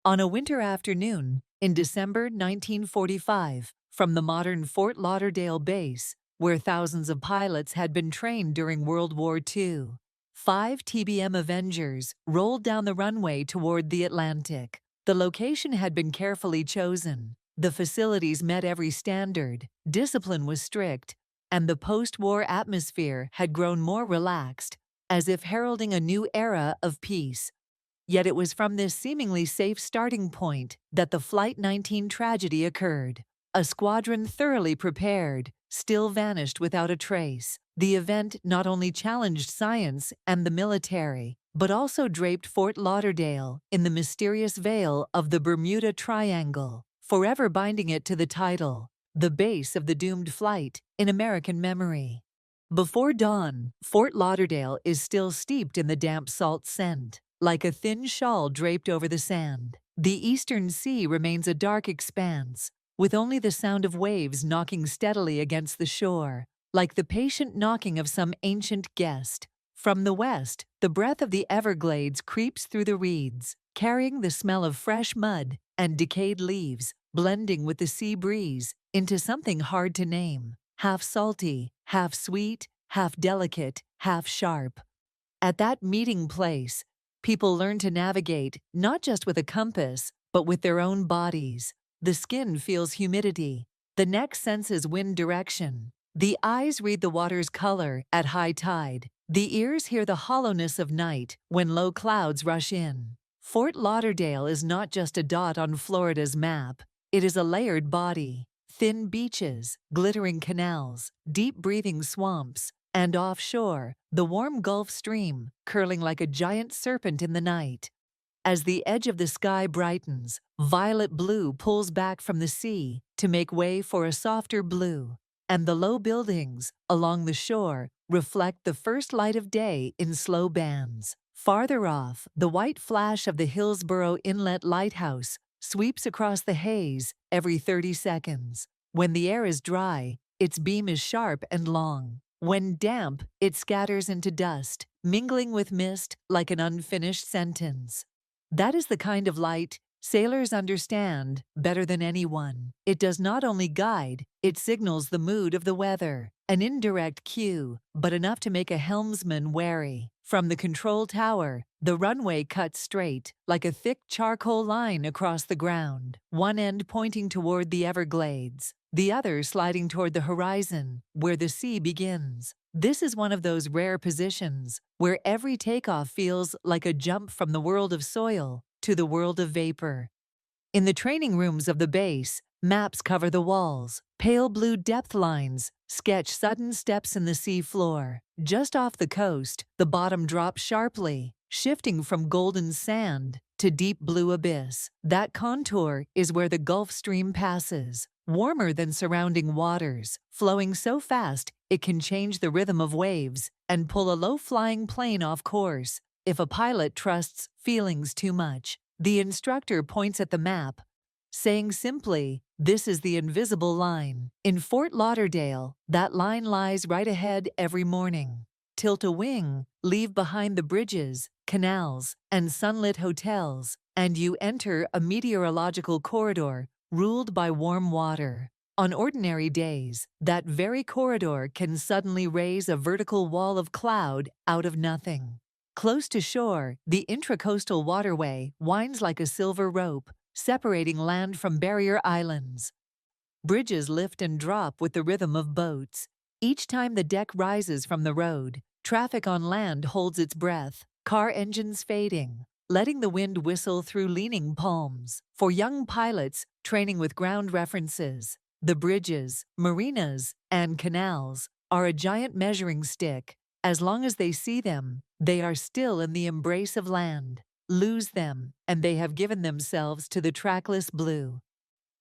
On a winter afternoon in December 1945, from the modern Fort Lauderdale base, where thousands of pilots had been trained during World War II, 5 TBM Avengers rolled down the runway toward the Atlantic. The location had been carefully chosen. The facilities met every standard, discipline was strict, and the post-war atmosphere had grown more relaxed, as if heralding a new era of peace. Yet it was from this seemingly safe starting point that the Flight 19 tragedy occurred. A squadron thoroughly prepared still vanished without a trace. The event not only challenged science and the military, but also draped Fort Lauderdale in the mysterious veil of the Bermuda Triangle, forever binding it to the title, the base of the doomed flight, in American memory. Before dawn, Fort Lauderdale is still steeped in the damp salt scent. Like a thin shawl draped over the sand, the eastern sea remains a dark expanse, with only the sound of waves knocking steadily against the shore, like the patient knocking of some ancient guest. From the west, the breath of the Everglades creeps through the reeds, carrying the smell of fresh mud and decayed leaves, blending with the sea breeze into something hard to name, half salty, half sweet, half delicate, half sharp. At that meeting place, people learn to navigate not just with a compass, but with their own bodies. The skin feels humidity. The neck senses wind direction. The eyes read the water's color at high tide. The ears hear the hollowness of night when low clouds rush in. Fort Lauderdale is not just a dot on Florida's map. It is a layered body. Thin beaches, glittering canals, deep-breathing swamps, and offshore, the warm Gulf Stream, curling like a giant serpent in the night. As the edge of the sky brightens, violet blue pulls back from the sea to make way for a softer blue, and the low buildings along the shore reflect the first light of day in slow bands. Farther off, the white flash of the Hillsborough Inlet Lighthouse sweeps across the haze every 30 seconds. When the air is dry, its beam is sharp and long. When damp, it scatters into dust, mingling with mist like an unfinished sentence. That is the kind of light sailors understand better than anyone. It does not only guide, it signals the mood of the weather, an indirect cue, but enough to make a helmsman wary. From the control tower, the runway cuts straight, like a thick charcoal line across the ground, one end pointing toward the Everglades, the other sliding toward the horizon, where the sea begins. This is one of those rare positions where every takeoff feels like a jump from the world of soil to the world of vapor. In the training rooms of the base, maps cover the walls. Pale blue depth lines sketch sudden steps in the sea floor. Just off the coast, the bottom drops sharply, shifting from golden sand to deep blue abyss. That contour is where the Gulf Stream passes, warmer than surrounding waters, flowing so fast it can change the rhythm of waves and pull a low-flying plane off course if a pilot trusts feelings too much. The instructor points at the map, saying simply, "This is the invisible line." In Fort Lauderdale, that line lies right ahead every morning. Tilt a wing, leave behind the bridges, canals, and sunlit hotels, and you enter a meteorological corridor ruled by warm water. On ordinary days, that very corridor can suddenly raise a vertical wall of cloud out of nothing. Close to shore, the intracoastal waterway winds like a silver rope, separating land from barrier islands. Bridges lift and drop with the rhythm of boats. Each time the deck rises from the road, traffic on land holds its breath, car engines fading, letting the wind whistle through leaning palms. For young pilots training with ground references, the bridges, marinas, and canals are a giant measuring stick. As long as they see them, they are still in the embrace of land. Lose them, and they have given themselves to the trackless blue.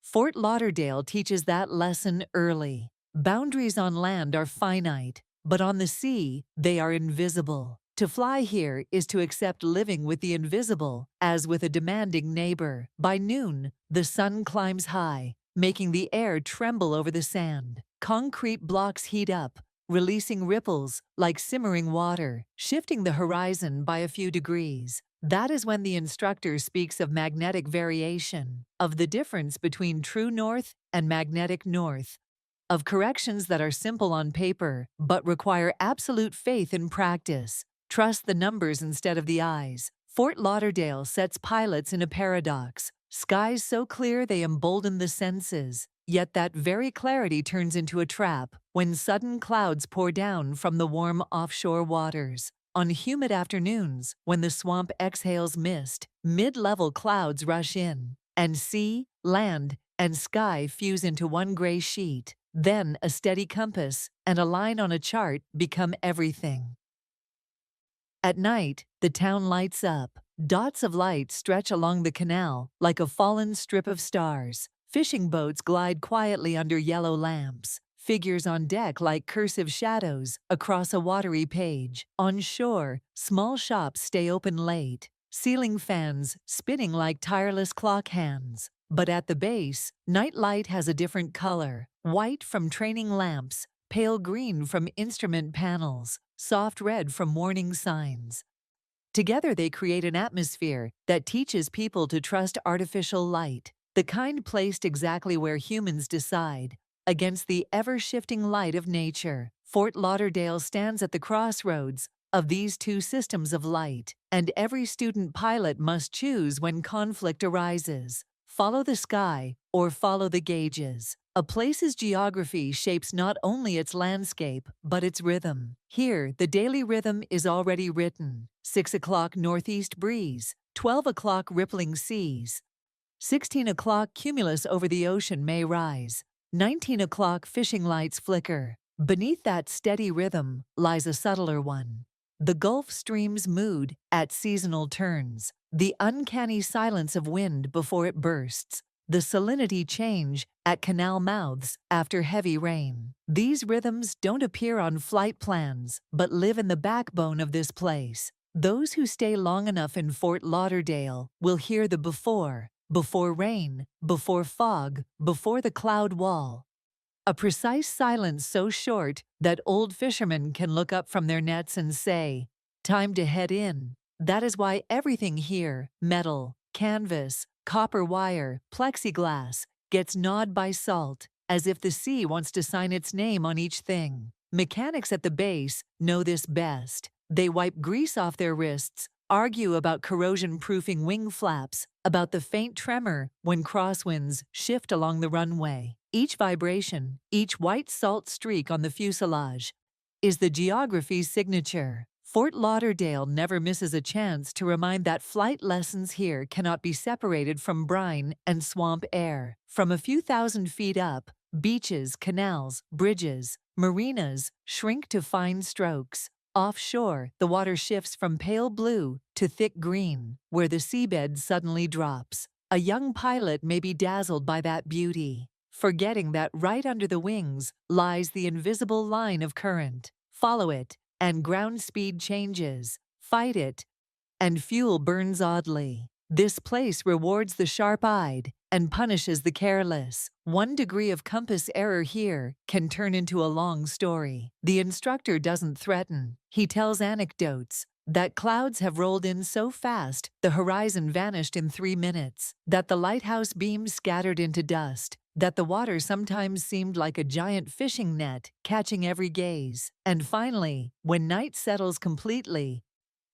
Fort Lauderdale teaches that lesson early. Boundaries on land are finite, but on the sea, they are invisible. To fly here is to accept living with the invisible, as with a demanding neighbor. By noon, the sun climbs high, making the air tremble over the sand. Concrete blocks heat up, releasing ripples like simmering water, shifting the horizon by a few degrees. That is when the instructor speaks of magnetic variation, of the difference between true north and magnetic north, of corrections that are simple on paper but require absolute faith in practice. Trust the numbers instead of the eyes. Fort Lauderdale sets pilots in a paradox. Skies so clear they embolden the senses, yet that very clarity turns into a trap when sudden clouds pour down from the warm offshore waters. On humid afternoons, when the swamp exhales mist, mid-level clouds rush in, and sea, land, and sky fuse into one gray sheet. Then a steady compass and a line on a chart become everything. At night, the town lights up. Dots of light stretch along the canal like a fallen strip of stars. Fishing boats glide quietly under yellow lamps. Figures on deck like cursive shadows across a watery page. On shore, small shops stay open late. Ceiling fans spinning like tireless clock hands. But at the base, night light has a different color. White from training lamps, pale green from instrument panels, soft red from warning signs. Together they create an atmosphere that teaches people to trust artificial light, the kind placed exactly where humans decide, against the ever-shifting light of nature. Fort Lauderdale stands at the crossroads of these two systems of light, and every student pilot must choose when conflict arises. Follow the sky or follow the gauges. A place's geography shapes not only its landscape, but its rhythm. Here, the daily rhythm is already written. 6 o'clock northeast breeze, 12 o'clock rippling seas, 16 o'clock cumulus over the ocean may rise, 19 o'clock fishing lights flicker. Beneath that steady rhythm lies a subtler one. The Gulf Stream's mood at seasonal turns, the uncanny silence of wind before it bursts, the salinity change at canal mouths after heavy rain. These rhythms don't appear on flight plans, but live in the backbone of this place. Those who stay long enough in Fort Lauderdale will hear the before rain, before fog, before the cloud wall. A precise silence so short that old fishermen can look up from their nets and say, "Time to head in." That is why everything here, metal, canvas, copper wire, plexiglass, gets gnawed by salt, as if the sea wants to sign its name on each thing. Mechanics at the base know this best. They wipe grease off their wrists, argue about corrosion-proofing wing flaps, about the faint tremor when crosswinds shift along the runway. Each vibration, each white salt streak on the fuselage, is the geography's signature. Fort Lauderdale never misses a chance to remind that flight lessons here cannot be separated from brine and swamp air. From a few thousand feet up, beaches, canals, bridges, marinas shrink to fine strokes. Offshore, the water shifts from pale blue to thick green, where the seabed suddenly drops. A young pilot may be dazzled by that beauty, forgetting that right under the wings lies the invisible line of current. Follow it, and ground speed changes. Fight it, and fuel burns oddly. This place rewards the sharp-eyed and punishes the careless. 1 degree of compass error here can turn into a long story. The instructor doesn't threaten. He tells anecdotes. That clouds have rolled in so fast the horizon vanished in 3 minutes, that the lighthouse beams scattered into dust, that the water sometimes seemed like a giant fishing net catching every gaze. And finally, when night settles completely,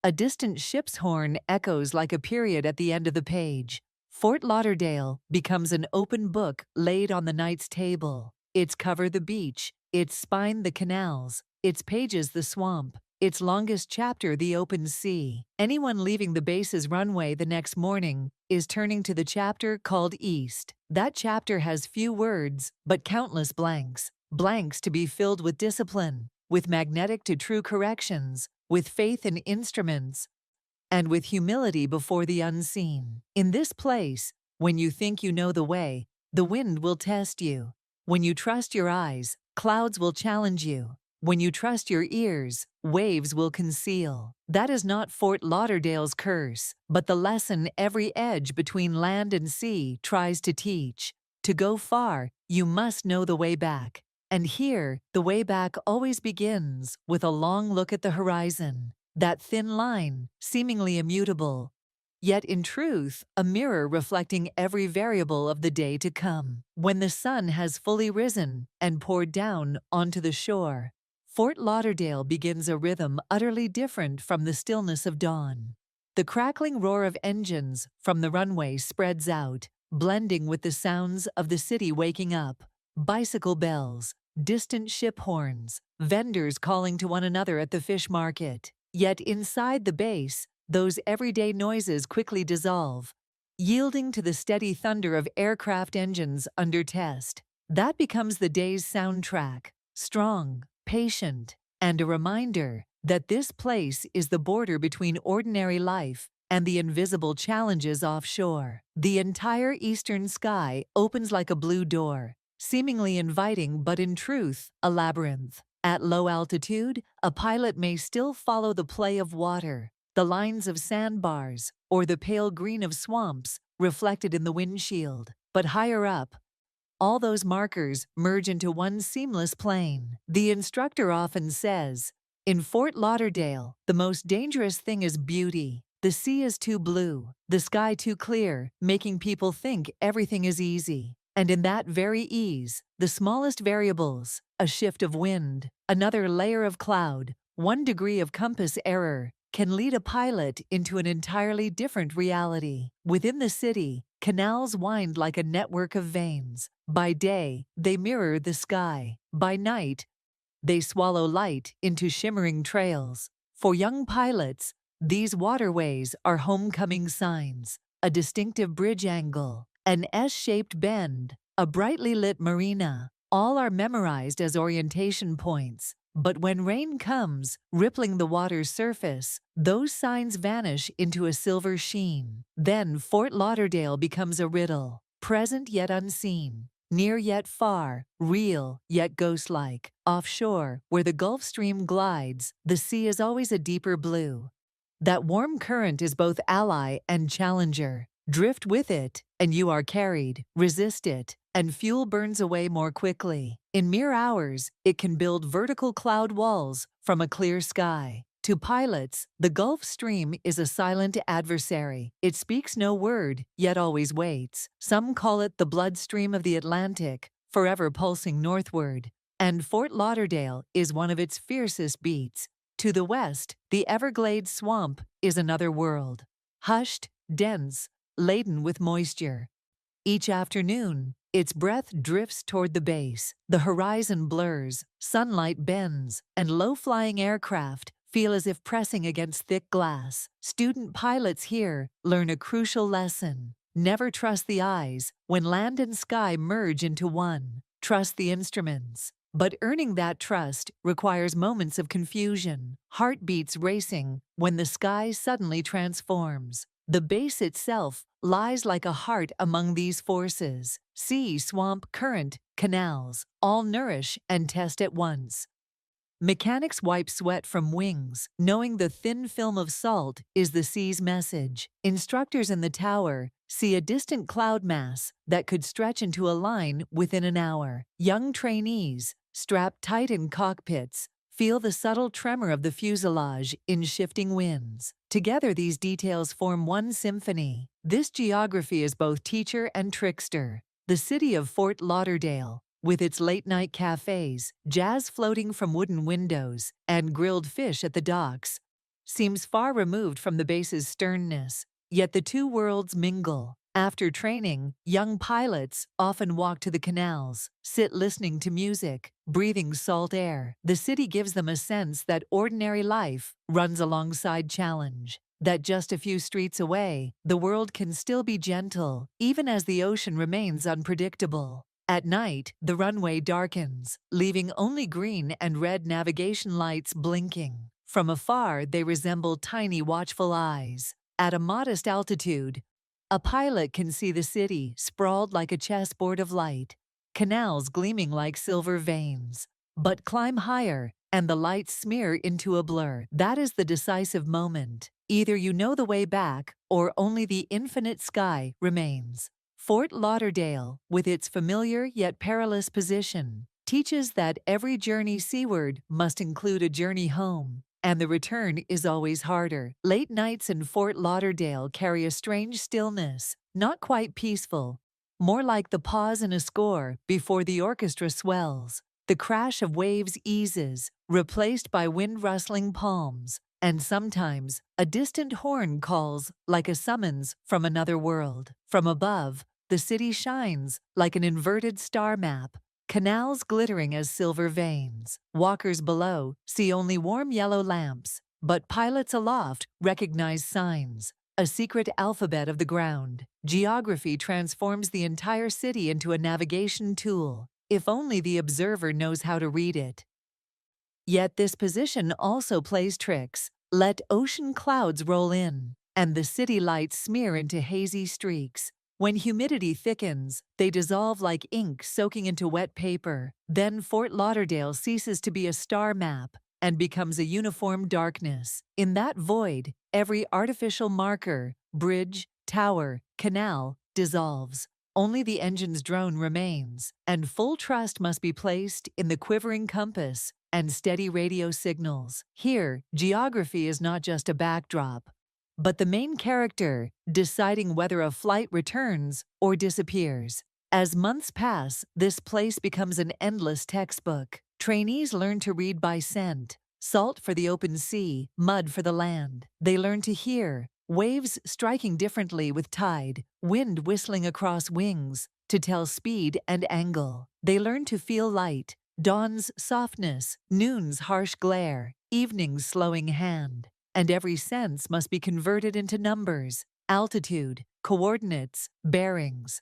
a distant ship's horn echoes like a period at the end of the page. Fort Lauderdale becomes an open book laid on the night's table. Its cover the beach, its spine the canals, its pages the swamp, its longest chapter the open sea. Anyone leaving the base's runway the next morning is turning to the chapter called East. That chapter has few words, but countless blanks. Blanks to be filled with discipline, with magnetic to true corrections, with faith in instruments, and with humility before the unseen. In this place, when you think you know the way, the wind will test you. When you trust your eyes, clouds will challenge you. When you trust your ears, waves will conceal. That is not Fort Lauderdale's curse, but the lesson every edge between land and sea tries to teach. To go far, you must know the way back. And here, the way back always begins with a long look at the horizon. That thin line, seemingly immutable, yet in truth, a mirror reflecting every variable of the day to come. When the sun has fully risen and poured down onto the shore, Fort Lauderdale begins a rhythm utterly different from the stillness of dawn. The crackling roar of engines from the runway spreads out, blending with the sounds of the city waking up. Bicycle bells, distant ship horns, vendors calling to one another at the fish market. Yet inside the base, those everyday noises quickly dissolve, yielding to the steady thunder of aircraft engines under test. That becomes the day's soundtrack, strong, patient, and a reminder that this place is the border between ordinary life and the invisible challenges offshore. The entire eastern sky opens like a blue door, seemingly inviting but in truth, a labyrinth. At low altitude, a pilot may still follow the play of water, the lines of sandbars, or the pale green of swamps reflected in the windshield. But higher up, all those markers merge into one seamless plane. The instructor often says, "In Fort Lauderdale, the most dangerous thing is beauty. The sea is too blue, the sky too clear, making people think everything is easy. And in that very ease, the smallest variables, a shift of wind, another layer of cloud, 1 degree of compass error, can lead a pilot into an entirely different reality." Within the city, canals wind like a network of veins. By day, they mirror the sky. By night, they swallow light into shimmering trails. For young pilots, these waterways are homecoming signs, a distinctive bridge angle, an S-shaped bend, a brightly lit marina. All are memorized as orientation points. But when rain comes, rippling the water's surface, those signs vanish into a silver sheen. Then Fort Lauderdale becomes a riddle, present yet unseen, near yet far, real yet ghost-like. Offshore, where the Gulf Stream glides, the sea is always a deeper blue. That warm current is both ally and challenger. Drift with it, and you are carried. Resist it, and fuel burns away more quickly. In mere hours, it can build vertical cloud walls from a clear sky. To pilots, the Gulf Stream is a silent adversary. It speaks no word, yet always waits. Some call it the bloodstream of the Atlantic, forever pulsing northward. And Fort Lauderdale is one of its fiercest beats. To the west, the Everglades swamp is another world. Hushed, dense, laden with moisture. Each afternoon, its breath drifts toward the base. The horizon blurs, sunlight bends, and low-flying aircraft feel as if pressing against thick glass. Student pilots here learn a crucial lesson. Never trust the eyes when land and sky merge into one. Trust the instruments. But earning that trust requires moments of confusion, heartbeats racing when the sky suddenly transforms. The base itself lies like a heart among these forces. Sea, swamp, current, canals, all nourish and test at once. Mechanics wipe sweat from wings, knowing the thin film of salt is the sea's message. Instructors in the tower see a distant cloud mass that could stretch into a line within an hour. Young trainees, strapped tight in cockpits, feel the subtle tremor of the fuselage in shifting winds. Together, these details form one symphony. This geography is both teacher and trickster. The city of Fort Lauderdale, with its late-night cafes, jazz floating from wooden windows, and grilled fish at the docks, seems far removed from the base's sternness. Yet the two worlds mingle. After training, young pilots often walk to the canals, sit listening to music, breathing salt air. The city gives them a sense that ordinary life runs alongside challenge, that just a few streets away, the world can still be gentle, even as the ocean remains unpredictable. At night, the runway darkens, leaving only green and red navigation lights blinking. From afar, they resemble tiny watchful eyes. At a modest altitude, a pilot can see the city sprawled like a chessboard of light, canals gleaming like silver veins. But climb higher, and the lights smear into a blur. That is the decisive moment. Either you know the way back, or only the infinite sky remains. Fort Lauderdale, with its familiar yet perilous position, teaches that every journey seaward must include a journey home. and the return is always harder. Late nights in Fort Lauderdale carry a strange stillness, not quite peaceful, more like the pause in a score before the orchestra swells. The crash of waves eases, replaced by wind-rustling palms, and sometimes a distant horn calls like a summons from another world. From above, the city shines like an inverted star map, canals glittering as silver veins. Walkers below see only warm yellow lamps, but pilots aloft recognize signs, a secret alphabet of the ground. Geography transforms the entire city into a navigation tool, if only the observer knows how to read it. Yet this position also plays tricks. Let ocean clouds roll in, and the city lights smear into hazy streaks. When humidity thickens, they dissolve like ink soaking into wet paper. Then Fort Lauderdale ceases to be a star map and becomes a uniform darkness. In that void, every artificial marker, bridge, tower, canal, dissolves. Only the engine's drone remains, and full trust must be placed in the quivering compass and steady radio signals. Here, geography is not just a backdrop, but the main character, deciding whether a flight returns or disappears. As months pass, this place becomes an endless textbook. Trainees learn to read by scent, salt for the open sea, mud for the land. They learn to hear, waves striking differently with tide, wind whistling across wings to tell speed and angle. They learn to feel light, dawn's softness, noon's harsh glare, evening's slowing hand. And every sense must be converted into numbers, altitude, coordinates, bearings.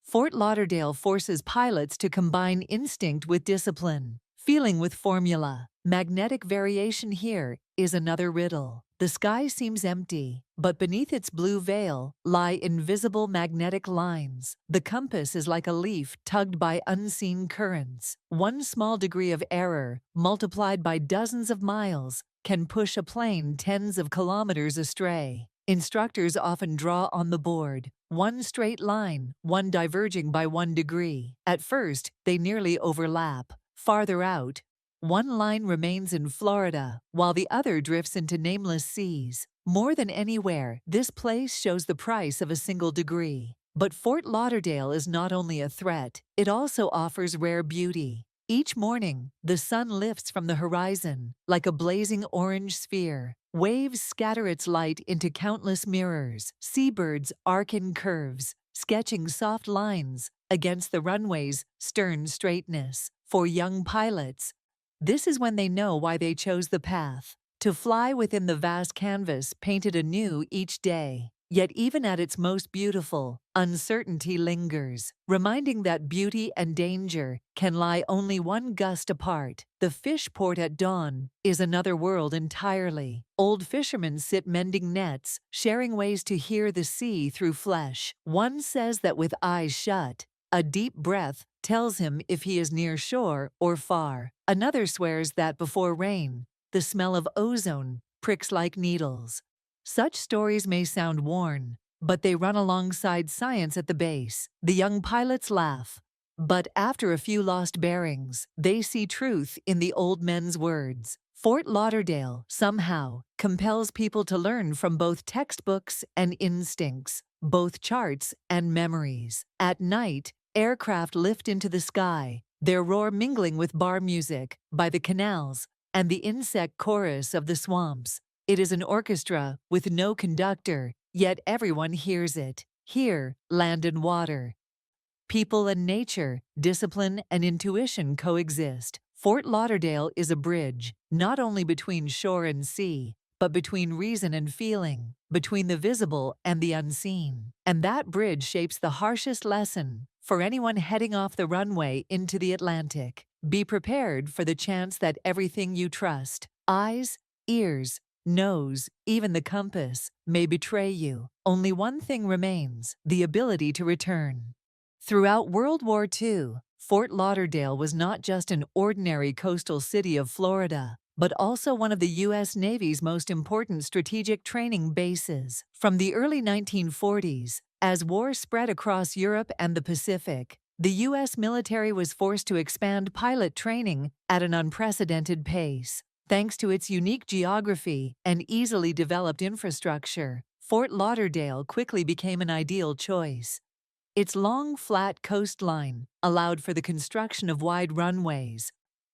Fort Lauderdale forces pilots to combine instinct with discipline, feeling with formula. Magnetic variation here is another riddle. The sky seems empty, but beneath its blue veil lie invisible magnetic lines. The compass is like a leaf tugged by unseen currents. One small degree of error, multiplied by dozens of miles, can push a plane tens of kilometers astray. Instructors often draw on the board, one straight line, one diverging by 1 degree. At first, they nearly overlap. Farther out, one line remains in Florida, while the other drifts into nameless seas. More than anywhere, this place shows the price of a single degree. But Fort Lauderdale is not only a threat, it also offers rare beauty. Each morning, the sun lifts from the horizon like a blazing orange sphere. Waves scatter its light into countless mirrors. Seabirds arc in curves, sketching soft lines against the runway's stern straightness. For young pilots, this is when they know why they chose the path, to fly within the vast canvas painted anew each day. Yet even at its most beautiful, uncertainty lingers, reminding that beauty and danger can lie only one gust apart. The fish port at dawn is another world entirely. Old fishermen sit mending nets, sharing ways to hear the sea through flesh. One says that with eyes shut, a deep breath tells him if he is near shore or far. Another swears that before rain, the smell of ozone pricks like needles. Such stories may sound worn, but they run alongside science at the base. The young pilots laugh, but after a few lost bearings, they see truth in the old men's words. Fort Lauderdale, somehow, compels people to learn from both textbooks and instincts, both charts and memories. At night, aircraft lift into the sky, their roar mingling with bar music by the canals and the insect chorus of the swamps. It is an orchestra with no conductor, yet everyone hears it. Here, land and water, people and nature, discipline and intuition coexist. Fort Lauderdale is a bridge, not only between shore and sea, but between reason and feeling, between the visible and the unseen. And that bridge shapes the harshest lesson for anyone heading off the runway into the Atlantic. Be prepared for the chance that everything you trust, eyes, ears, nose, even the compass, may betray you. Only one thing remains: the ability to return. Throughout World War II, Fort Lauderdale was not just an ordinary coastal city of Florida, but also one of the U.S. Navy's most important strategic training bases. From the early 1940s, as war spread across Europe and the Pacific, the U.S. military was forced to expand pilot training at an unprecedented pace. Thanks to its unique geography and easily developed infrastructure, Fort Lauderdale quickly became an ideal choice. Its long, flat coastline allowed for the construction of wide runways,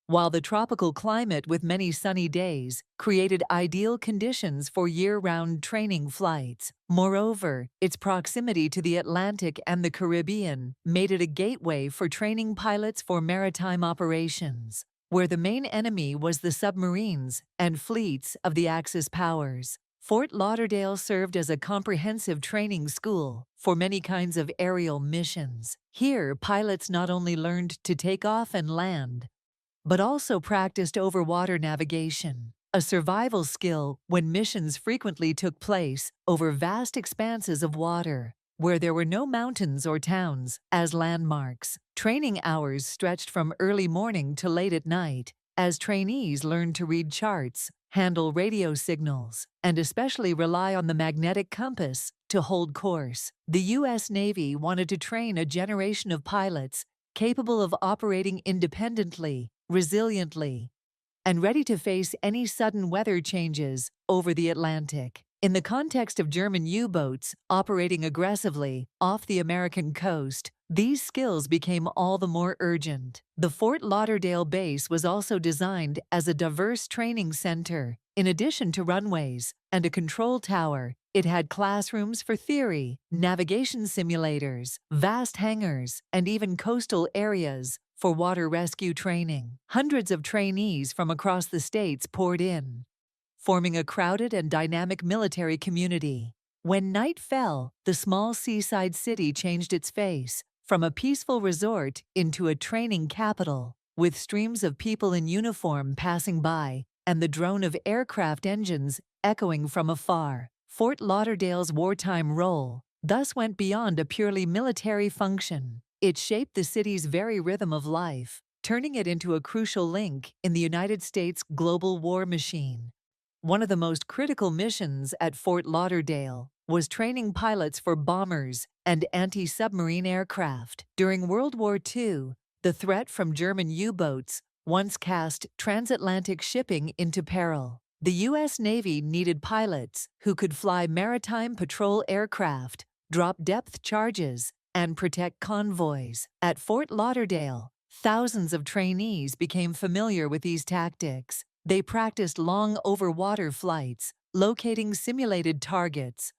while the tropical climate with many sunny days created ideal conditions for year-round training flights. Moreover, its proximity to the Atlantic and the Caribbean made it a gateway for training pilots for maritime operations, where the main enemy was the submarines and fleets of the Axis powers. Fort Lauderdale served as a comprehensive training school for many kinds of aerial missions. Here, pilots not only learned to take off and land, but also practiced overwater navigation, a survival skill when missions frequently took place over vast expanses of water, where there were no mountains or towns as landmarks. Training hours stretched from early morning to late at night, as trainees learned to read charts, handle radio signals, and especially rely on the magnetic compass to hold course. The U.S. Navy wanted to train a generation of pilots capable of operating independently, resiliently, and ready to face any sudden weather changes over the Atlantic. In the context of German U-boats operating aggressively off the American coast, these skills became all the more urgent. The Fort Lauderdale base was also designed as a diverse training center. In addition to runways and a control tower, it had classrooms for theory, navigation simulators, vast hangars, and even coastal areas for water rescue training. Hundreds of trainees from across the states poured in, forming a crowded and dynamic military community. When night fell, the small seaside city changed its face, from a peaceful resort into a training capital, with streams of people in uniform passing by and the drone of aircraft engines echoing from afar. Fort Lauderdale's wartime role thus went beyond a purely military function. It shaped the city's very rhythm of life, turning it into a crucial link in the United States' global war machine. One of the most critical missions at Fort Lauderdale was training pilots for bombers and anti-submarine aircraft. During World War II, the threat from German U-boats once cast transatlantic shipping into peril. The U.S. Navy needed pilots who could fly maritime patrol aircraft, drop depth charges, and protect convoys. At Fort Lauderdale, thousands of trainees became familiar with these tactics. They practiced long over-water flights, locating simulated targets,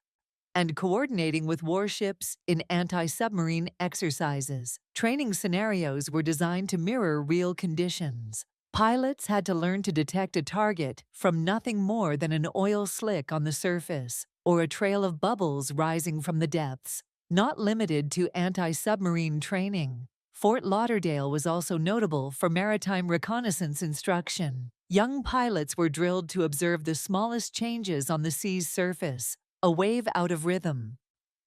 and coordinating with warships in anti-submarine exercises. Training scenarios were designed to mirror real conditions. Pilots had to learn to detect a target from nothing more than an oil slick on the surface or a trail of bubbles rising from the depths. Not limited to anti-submarine training, Fort Lauderdale was also notable for maritime reconnaissance instruction. Young pilots were drilled to observe the smallest changes on the sea's surface, a wave out of rhythm,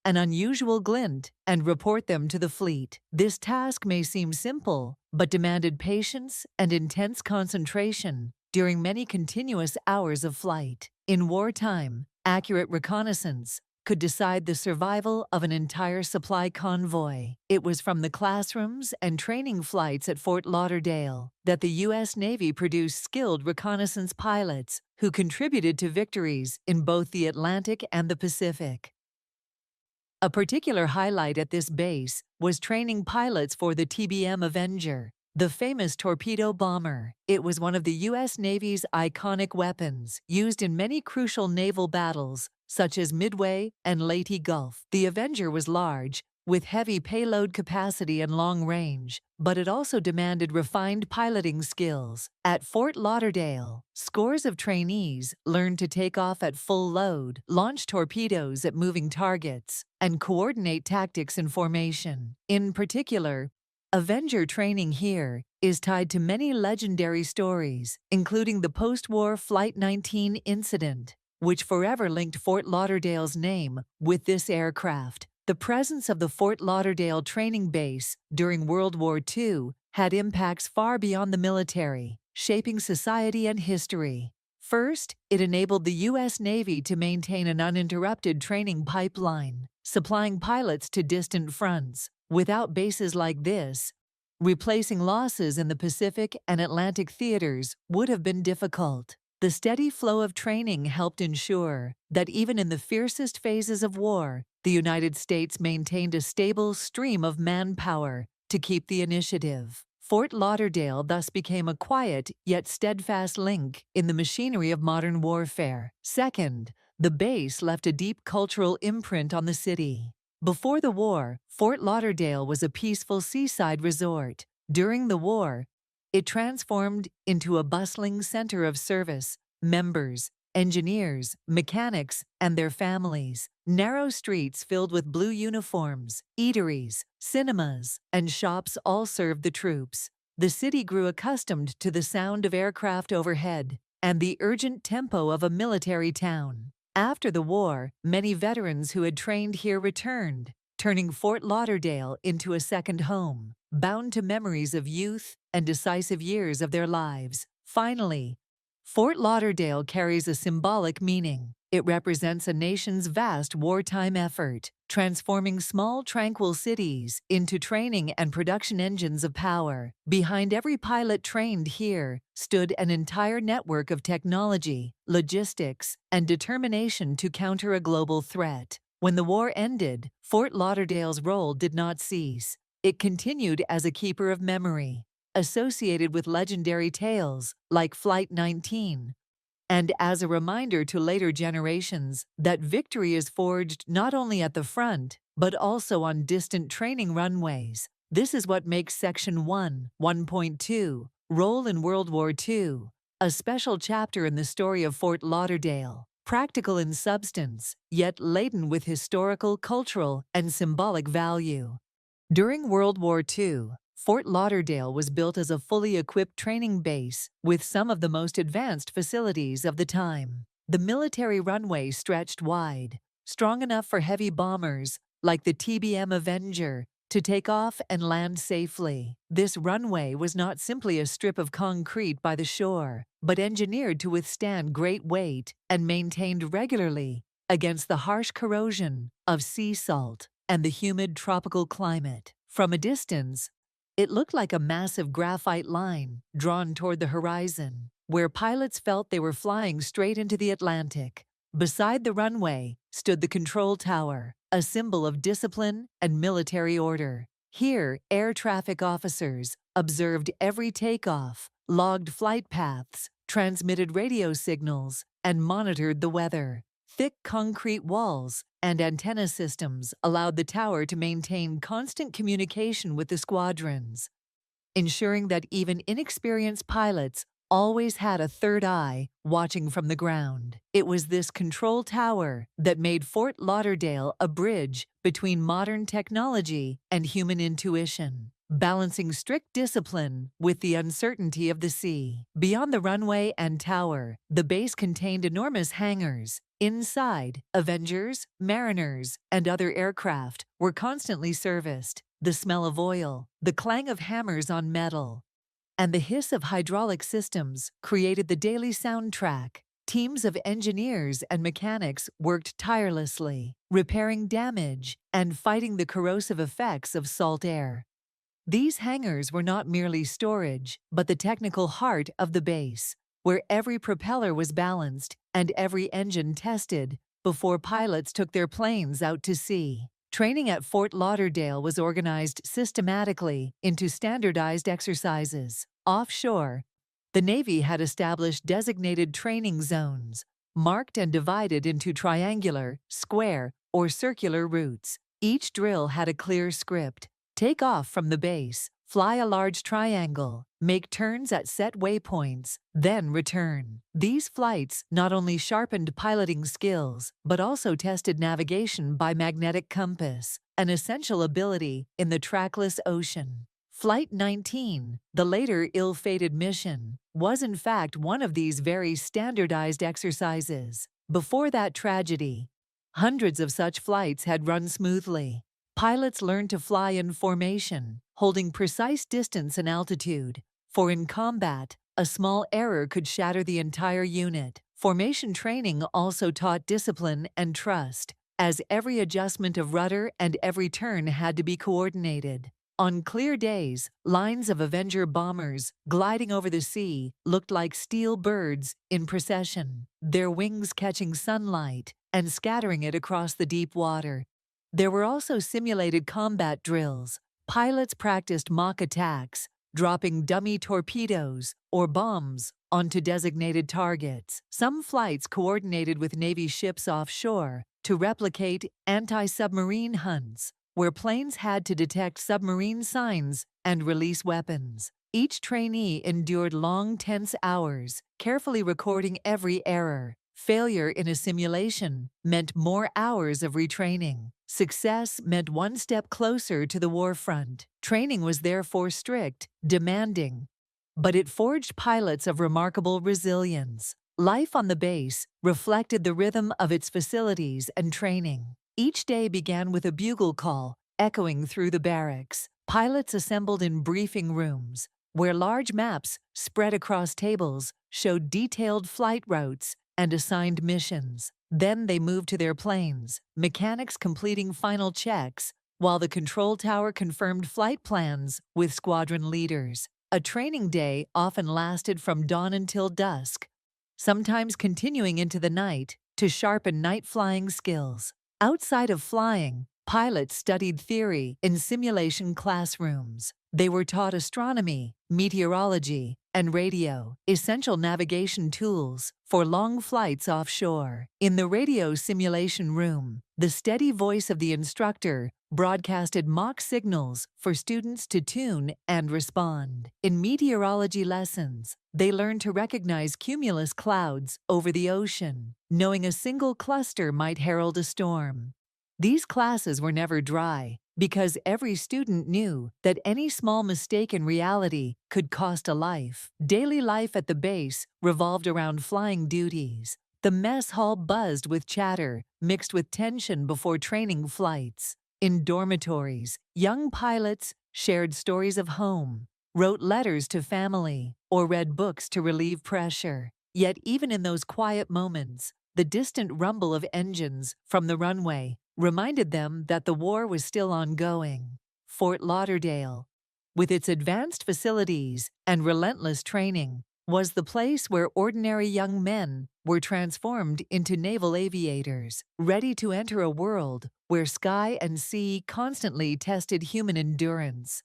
an unusual glint, and report them to the fleet. This task may seem simple, but demanded patience and intense concentration during many continuous hours of flight. In wartime, accurate reconnaissance could decide the survival of an entire supply convoy. It was from the classrooms and training flights at Fort Lauderdale that the U.S. Navy produced skilled reconnaissance pilots who contributed to victories in both the Atlantic and the Pacific. A particular highlight at this base was training pilots for the TBM Avenger, the famous torpedo bomber. It was one of the U.S. Navy's iconic weapons, used in many crucial naval battles, such as Midway and Leyte Gulf. The Avenger was large, with heavy payload capacity and long range, but it also demanded refined piloting skills. At Fort Lauderdale, scores of trainees learned to take off at full load, launch torpedoes at moving targets, and coordinate tactics in formation. In particular, Avenger training here is tied to many legendary stories, including the post-war Flight 19 incident, which forever linked Fort Lauderdale's name with this aircraft. The presence of the Fort Lauderdale training base during World War II had impacts far beyond the military, shaping society and history. First, it enabled the U.S. Navy to maintain an uninterrupted training pipeline, supplying pilots to distant fronts. Without bases like this, Replacing losses in the Pacific and Atlantic theaters would have been difficult. The steady flow of training helped ensure that even in the fiercest phases of war, the United States maintained a stable stream of manpower to keep the initiative. Fort Lauderdale thus became a quiet yet steadfast link in the machinery of modern warfare. Second, the base left a deep cultural imprint on the city. Before the war, Fort Lauderdale was a peaceful seaside resort. During the war, it transformed into a bustling center of service, members, engineers, mechanics, and their families. Narrow streets filled with blue uniforms, eateries, cinemas, and shops all served the troops. The city grew accustomed to the sound of aircraft overhead and the urgent tempo of a military town. After the war, many veterans who had trained here returned, turning Fort Lauderdale into a second home, bound to memories of youth and decisive years of their lives. Finally, Fort Lauderdale carries a symbolic meaning. It represents a nation's vast wartime effort, transforming small, tranquil cities into training and production engines of power. Behind every pilot trained here stood an entire network of technology, logistics, and determination to counter a global threat. When the war ended, Fort Lauderdale's role did not cease. It continued as a keeper of memory, associated with legendary tales like Flight 19, and as a reminder to later generations that victory is forged not only at the front, but also on distant training runways. This is what makes Section 1.2, Role in World War II, a special chapter in the story of Fort Lauderdale. Practical in substance, yet laden with historical, cultural, and symbolic value. During World War II, Fort Lauderdale was built as a fully equipped training base with some of the most advanced facilities of the time. The military runway stretched wide, strong enough for heavy bombers like the TBM Avenger to take off and land safely. This runway was not simply a strip of concrete by the shore, but engineered to withstand great weight and maintained regularly against the harsh corrosion of sea salt and the humid tropical climate. From a distance, it looked like a massive graphite line drawn toward the horizon, where pilots felt they were flying straight into the Atlantic. Beside the runway stood the control tower, a symbol of discipline and military order. Here, air traffic officers observed every takeoff, logged flight paths, transmitted radio signals, and monitored the weather. Thick concrete walls and antenna systems allowed the tower to maintain constant communication with the squadrons, ensuring that even inexperienced pilots always had a third eye watching from the ground. It was this control tower that made Fort Lauderdale a bridge between modern technology and human intuition, balancing strict discipline with the uncertainty of the sea. Beyond the runway and tower, the base contained enormous hangars. Inside, Avengers, Mariners, and other aircraft were constantly serviced. The smell of oil, the clang of hammers on metal, and the hiss of hydraulic systems created the daily soundtrack. Teams of engineers and mechanics worked tirelessly, repairing damage and fighting the corrosive effects of salt air. These hangars were not merely storage, but the technical heart of the base, where every propeller was balanced and every engine tested before pilots took their planes out to sea. Training at Fort Lauderdale was organized systematically into standardized exercises. Offshore, the Navy had established designated training zones, marked and divided into triangular, square, or circular routes. Each drill had a clear script. Take off from the base, fly a large triangle, make turns at set waypoints, then return. These flights not only sharpened piloting skills, but also tested navigation by magnetic compass, an essential ability in the trackless ocean. Flight 19, the later ill-fated mission, was in fact one of these very standardized exercises. Before that tragedy, hundreds of such flights had run smoothly. Pilots learned to fly in formation, holding precise distance and altitude, for in combat, a small error could shatter the entire unit. Formation training also taught discipline and trust, as every adjustment of rudder and every turn had to be coordinated. On clear days, lines of Avenger bombers gliding over the sea looked like steel birds in procession, their wings catching sunlight and scattering it across the deep water. There were also simulated combat drills. Pilots practiced mock attacks, dropping dummy torpedoes or bombs onto designated targets. Some flights coordinated with Navy ships offshore to replicate anti-submarine hunts, where planes had to detect submarine signs and release weapons. Each trainee endured long, tense hours, carefully recording every error. Failure in a simulation meant more hours of retraining. Success meant one step closer to the war front. Training was therefore strict, demanding, but it forged pilots of remarkable resilience. Life on the base reflected the rhythm of its facilities and training. Each day began with a bugle call echoing through the barracks. Pilots assembled in briefing rooms, where large maps spread across tables showed detailed flight routes and assigned missions. Then they moved to their planes, mechanics completing final checks, while the control tower confirmed flight plans with squadron leaders. A training day often lasted from dawn until dusk, sometimes continuing into the night to sharpen night flying skills. Outside of flying, pilots studied theory in simulation classrooms. They were taught astronomy, meteorology, and radio, essential navigation tools for long flights offshore. In the radio simulation room, the steady voice of the instructor broadcasted mock signals for students to tune and respond. In meteorology lessons, they learned to recognize cumulus clouds over the ocean, knowing a single cluster might herald a storm. These classes were never dry, because every student knew that any small mistake in reality could cost a life. Daily life at the base revolved around flying duties. The mess hall buzzed with chatter, mixed with tension before training flights. In dormitories, young pilots shared stories of home, wrote letters to family, or read books to relieve pressure. Yet even in those quiet moments, the distant rumble of engines from the runway reminded them that the war was still ongoing. Fort Lauderdale, with its advanced facilities and relentless training, was the place where ordinary young men were transformed into naval aviators, ready to enter a world where sky and sea constantly tested human endurance.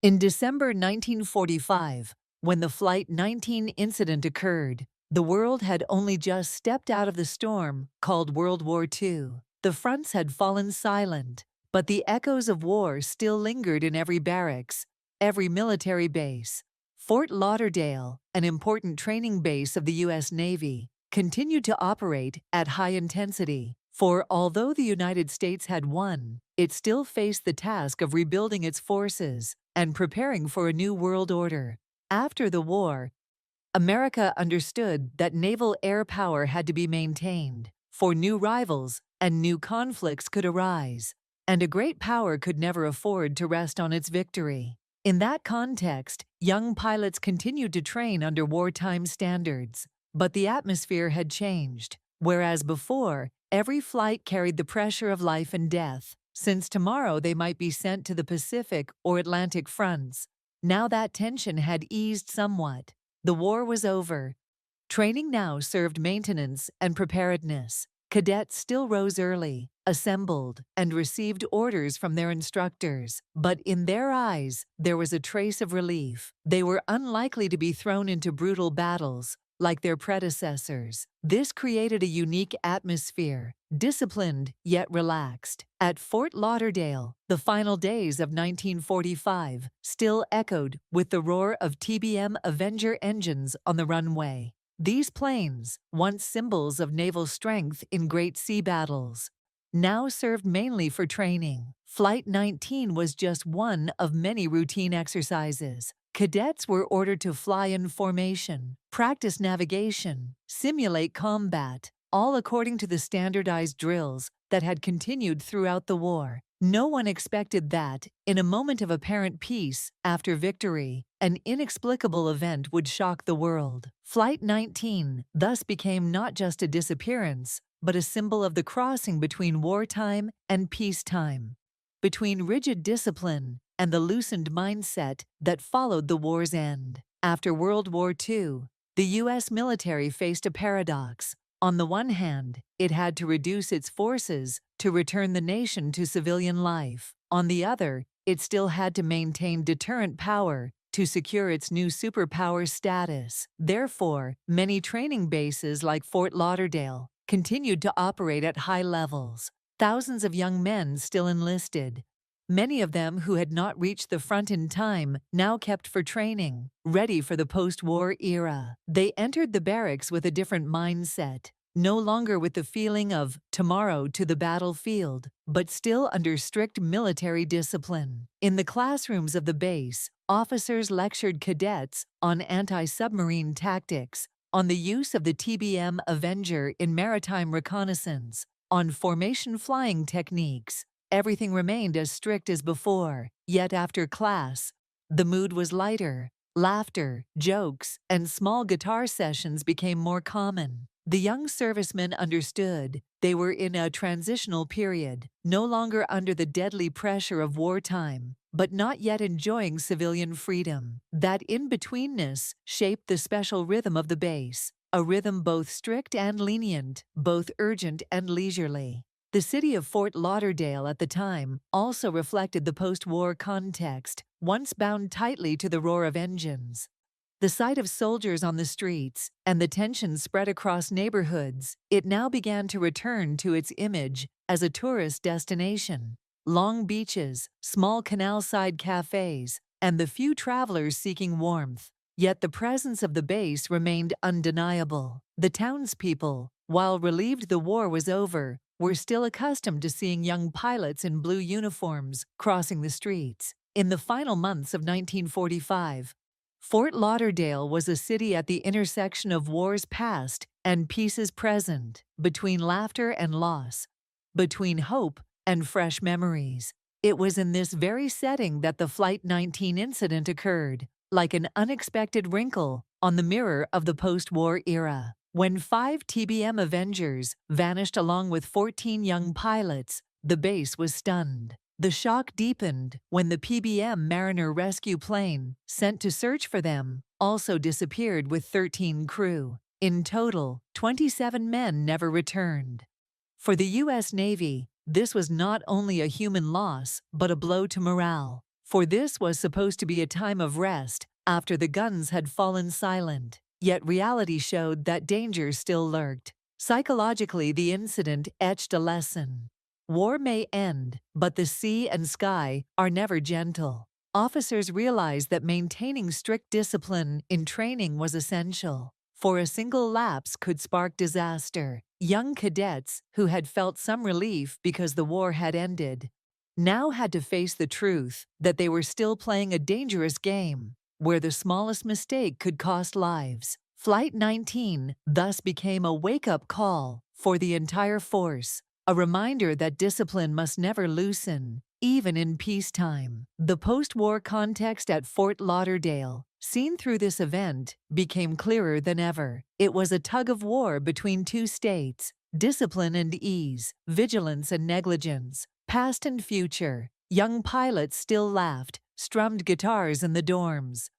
In December 1945, when the Flight 19 incident occurred, the world had only just stepped out of the storm called World War II. The fronts had fallen silent, but the echoes of war still lingered in every barracks, every military base. Fort Lauderdale, an important training base of the U.S. Navy, continued to operate at high intensity, for although the United States had won, it still faced the task of rebuilding its forces and preparing for a new world order. After the war, America understood that naval air power had to be maintained, for new rivals and new conflicts could arise, and a great power could never afford to rest on its victory. In that context, young pilots continued to train under wartime standards, but the atmosphere had changed. Whereas before, every flight carried the pressure of life and death, since tomorrow they might be sent to the Pacific or Atlantic fronts. Now that tension had eased somewhat. The war was over. Training now served maintenance and preparedness. Cadets still rose early, assembled, and received orders from their instructors. But in their eyes, there was a trace of relief. They were unlikely to be thrown into brutal battles like their predecessors. This created a unique atmosphere, disciplined yet relaxed. At Fort Lauderdale, the final days of 1945 still echoed with the roar of TBM Avenger engines on the runway. These planes, once symbols of naval strength in great sea battles, now served mainly for training. Flight 19 was just one of many routine exercises. Cadets were ordered to fly in formation, practice navigation, simulate combat, all according to the standardized drills that had continued throughout the war. No one expected that, in a moment of apparent peace after victory, an inexplicable event would shock the world. Flight 19 thus became not just a disappearance, but a symbol of the crossing between wartime and peacetime, between rigid discipline and the loosened mindset that followed the war's end. After World War II, the U.S. military faced a paradox. On the one hand, it had to reduce its forces to return the nation to civilian life. On the other, it still had to maintain deterrent power to secure its new superpower status. Therefore, many training bases like Fort Lauderdale continued to operate at high levels. Thousands of young men still enlisted. Many of them who had not reached the front in time now kept for training, ready for the post-war era. They entered the barracks with a different mindset, no longer with the feeling of tomorrow to the battlefield, but still under strict military discipline. In the classrooms of the base, officers lectured cadets on anti-submarine tactics, on the use of the TBM Avenger in maritime reconnaissance, on formation flying techniques. Everything remained as strict as before, yet after class, the mood was lighter. Laughter, jokes, and small guitar sessions became more common. The young servicemen understood they were in a transitional period, no longer under the deadly pressure of wartime, but not yet enjoying civilian freedom. That in-betweenness shaped the special rhythm of the base, a rhythm both strict and lenient, both urgent and leisurely. The city of Fort Lauderdale at the time also reflected the post-war context, once bound tightly to the roar of engines. The sight of soldiers on the streets and the tension spread across neighborhoods, it now began to return to its image as a tourist destination. Long beaches, small canal-side cafes, and the few travelers seeking warmth. Yet the presence of the base remained undeniable. The townspeople, while relieved the war was over, were still accustomed to seeing young pilots in blue uniforms crossing the streets. In the final months of 1945, Fort Lauderdale was a city at the intersection of wars past and peaces present, between laughter and loss, between hope and fresh memories. It was in this very setting that the Flight 19 incident occurred, like an unexpected wrinkle on the mirror of the post-war era. When 5 TBM Avengers vanished along with 14 young pilots, the base was stunned. The shock deepened when the PBM Mariner rescue plane, sent to search for them, also disappeared with 13 crew. In total, 27 men never returned. For the U.S. Navy, this was not only a human loss, but a blow to morale. For this was supposed to be a time of rest after the guns had fallen silent. Yet reality showed that danger still lurked. Psychologically, the incident etched a lesson. War may end, but the sea and sky are never gentle. Officers realized that maintaining strict discipline in training was essential, for a single lapse could spark disaster. Young cadets, who had felt some relief because the war had ended, now had to face the truth that they were still playing a dangerous game, where the smallest mistake could cost lives. Flight 19 thus became a wake-up call for the entire force, a reminder that discipline must never loosen, even in peacetime. The post-war context at Fort Lauderdale, seen through this event, became clearer than ever. It was a tug-of-war between two states, discipline and ease, vigilance and negligence, past and future. Young pilots still laughed, strummed guitars in the dorms,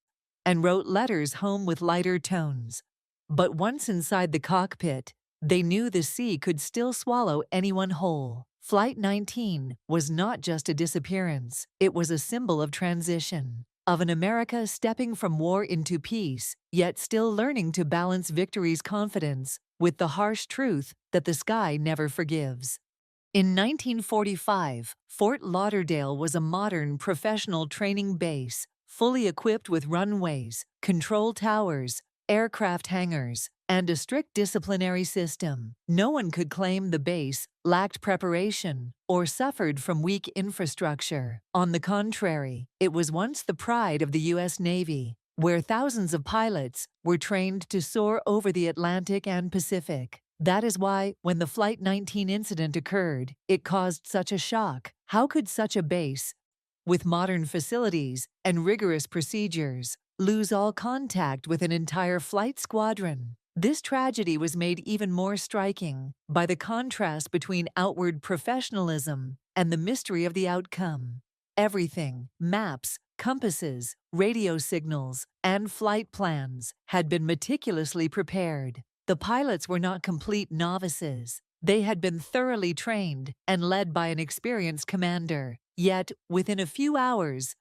and wrote letters home with lighter tones. But once inside the cockpit, they knew the sea could still swallow anyone whole. Flight 19 was not just a disappearance, it was a symbol of transition, of an America stepping from war into peace, yet still learning to balance victory's confidence with the harsh truth that the sky never forgives. In 1945, Fort Lauderdale was a modern professional training base, fully equipped with runways, control towers, aircraft hangars, and a strict disciplinary system. No one could claim the base lacked preparation or suffered from weak infrastructure. On the contrary, it was once the pride of the U.S. Navy, where thousands of pilots were trained to soar over the Atlantic and Pacific. That is why, when the Flight 19 incident occurred, it caused such a shock. How could such a base, with modern facilities and rigorous procedures, lose all contact with an entire flight squadron? This tragedy was made even more striking by the contrast between outward professionalism and the mystery of the outcome. Everything, maps, compasses, radio signals, and flight plans, had been meticulously prepared. The pilots were not complete novices. They had been thoroughly trained and led by an experienced commander. Yet, within a few hours,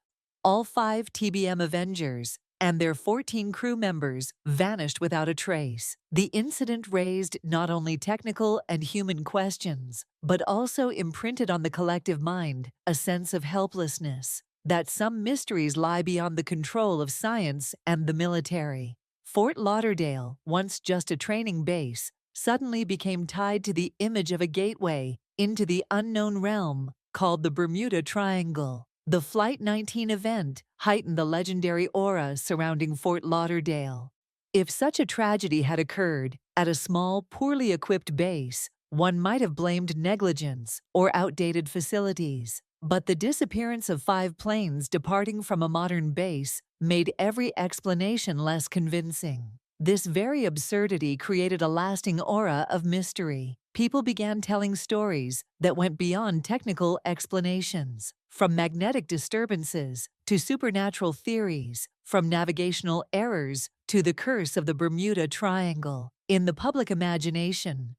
all 5 TBM Avengers and their 14 crew members vanished without a trace. The incident raised not only technical and human questions, but also imprinted on the collective mind a sense of helplessness, that some mysteries lie beyond the control of science and the military. Fort Lauderdale, once just a training base, suddenly became tied to the image of a gateway into the unknown realm called the Bermuda Triangle. The Flight 19 event heightened the legendary aura surrounding Fort Lauderdale. If such a tragedy had occurred at a small, poorly equipped base, one might have blamed negligence or outdated facilities. But the disappearance of 5 planes departing from a modern base made every explanation less convincing. This very absurdity created a lasting aura of mystery. People began telling stories that went beyond technical explanations, from magnetic disturbances to supernatural theories, from navigational errors to the curse of the Bermuda Triangle. In the public imagination,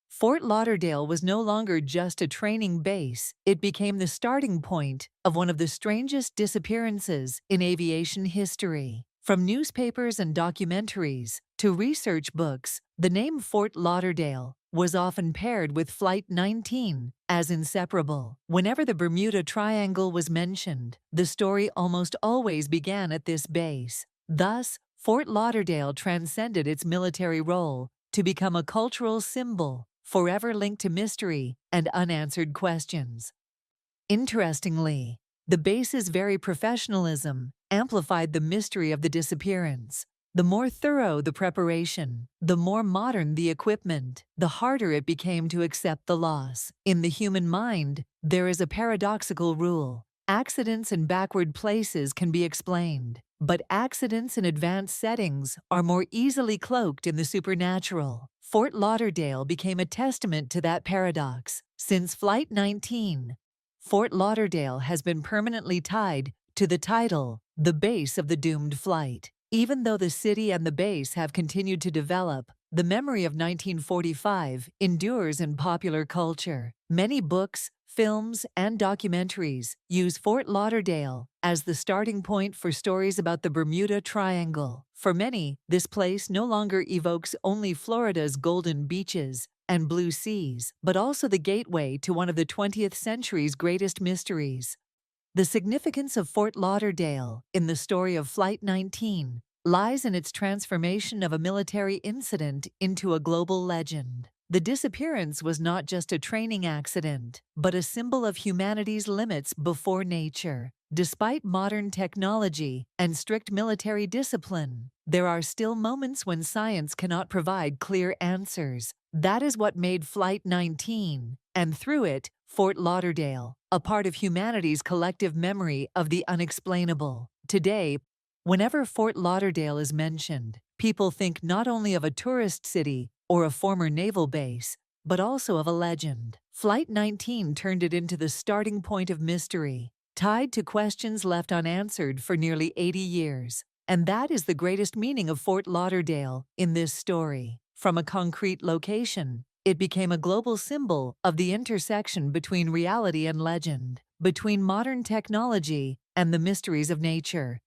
Fort Lauderdale was no longer just a training base. It became the starting point of one of the strangest disappearances in aviation history. From newspapers and documentaries to research books, the name Fort Lauderdale was often paired with Flight 19 as inseparable. Whenever the Bermuda Triangle was mentioned, the story almost always began at this base. Thus, Fort Lauderdale transcended its military role to become a cultural symbol, forever linked to mystery and unanswered questions. Interestingly, the base's very professionalism amplified the mystery of the disappearance. The more thorough the preparation, the more modern the equipment, the harder it became to accept the loss. In the human mind, there is a paradoxical rule. Accidents in backward places can be explained, but accidents in advanced settings are more easily cloaked in the supernatural. Fort Lauderdale became a testament to that paradox. Since Flight 19, Fort Lauderdale has been permanently tied to the title, the base of the doomed flight. Even though the city and the base have continued to develop, the memory of 1945 endures in popular culture. Many books, films, and documentaries use Fort Lauderdale as the starting point for stories about the Bermuda Triangle. For many, this place no longer evokes only Florida's golden beaches and blue seas, but also the gateway to one of the 20th century's greatest mysteries. The significance of Fort Lauderdale in the story of Flight 19 lies in its transformation of a military incident into a global legend. The disappearance was not just a training accident, but a symbol of humanity's limits before nature. Despite modern technology and strict military discipline, there are still moments when science cannot provide clear answers. That is what made Flight 19, and through it, Fort Lauderdale, a part of humanity's collective memory of the unexplainable. Today, whenever Fort Lauderdale is mentioned, people think not only of a tourist city or a former naval base, but also of a legend. Flight 19 turned it into the starting point of mystery, tied to questions left unanswered for nearly 80 years. And that is the greatest meaning of Fort Lauderdale in this story. From a concrete location, it became a global symbol of the intersection between reality and legend, between modern technology and the mysteries of nature.